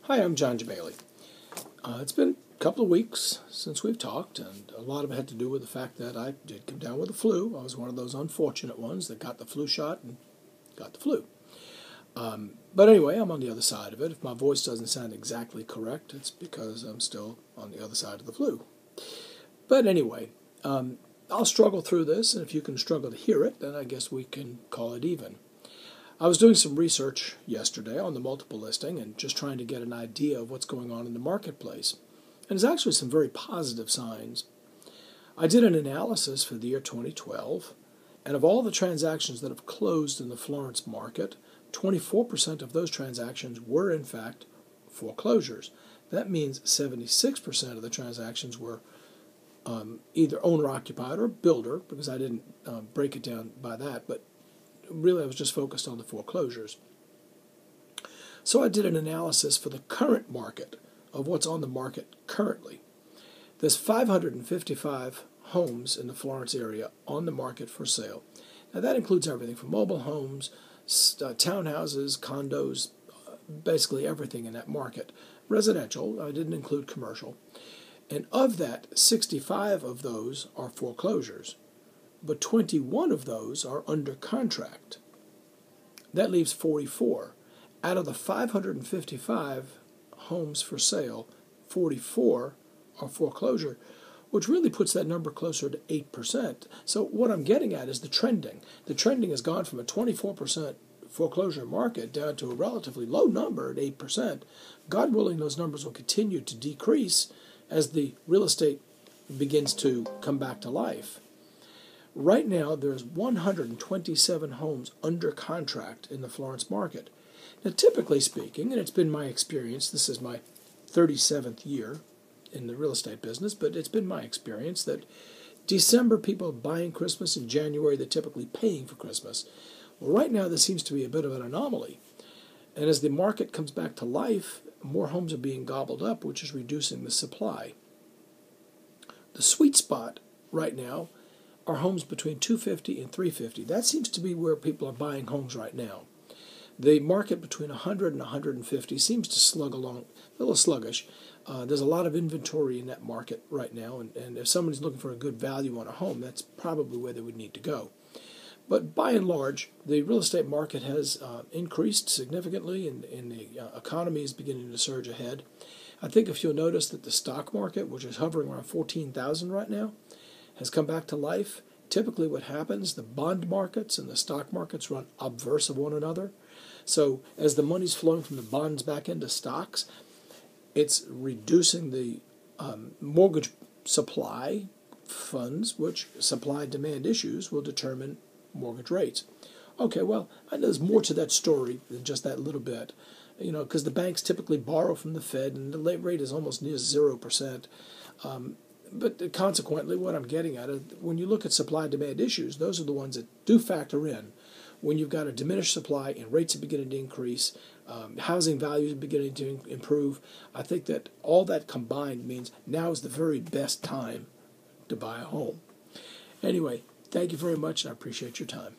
Hi, I'm John Bailey. It's been a couple of weeks since we've talked, and a lot of it had to do with the fact that I did come down with the flu. I was one of those unfortunate ones that got the flu shot and got the flu. But anyway, I'm on the other side of it. If my voice doesn't sound exactly correct, it's because I'm still on the other side of the flu. But anyway, I'll struggle through this, and if you can struggle to hear it, then I guess we can call it even. I was doing some research yesterday on the multiple listing and just trying to get an idea of what's going on in the marketplace. And there's actually some very positive signs. I did an analysis for the year 2012, and of all the transactions that have closed in the Florence market, 24% of those transactions were in fact foreclosures. That means 76% of the transactions were either owner-occupied or builder, because I didn't break it down by that, but really I was just focused on the foreclosures. So I did an analysis for the current market of what's on the market currently. There's 555 homes in the Florence area on the market for sale. Now that includes everything from mobile homes, townhouses, condos, basically everything in that market. Residential, I didn't include commercial. And of that, 65 of those are foreclosures, but 21 of those are under contract. That leaves 44. Out of the 555 homes for sale, 44 are foreclosure, which really puts that number closer to 8%. So what I'm getting at is the trending. The trending has gone from a 24% foreclosure market down to a relatively low number at 8%. God willing, those numbers will continue to decrease as the real estate begins to come back to life. Right now, there's 127 homes under contract in the Florence market. Now, typically speaking, and it's been my experience, this is my 37th year in the real estate business, but it's been my experience that December people are buying Christmas, and January they're typically paying for Christmas. Well, right now, this seems to be a bit of an anomaly. And as the market comes back to life, more homes are being gobbled up, which is reducing the supply. The sweet spot right now are homes between $250,000 and $350,000. That seems to be where people are buying homes right now. The market between $100,000 and $150,000 seems to slug along, a little sluggish. There's a lot of inventory in that market right now, and if somebody's looking for a good value on a home, that's probably where they would need to go. But by and large, the real estate market has increased significantly, and the economy is beginning to surge ahead. I think if you'll notice that the stock market, which is hovering around 14,000 right now, has come back to life. Typically what happens, the bond markets and the stock markets run obverse of one another. So as the money's flowing from the bonds back into stocks, it's reducing the mortgage supply funds, which supply-demand issues will determine mortgage rates. Okay, well, I know there's more to that story than just that little bit, because the banks typically borrow from the Fed, and the rate is almost near 0%. But consequently, what I'm getting at is when you look at supply-demand issues, those are the ones that do factor in. When you've got a diminished supply and rates are beginning to increase, housing values are beginning to improve, I think that all that combined means now is the very best time to buy a home. Anyway, thank you very much, and I appreciate your time.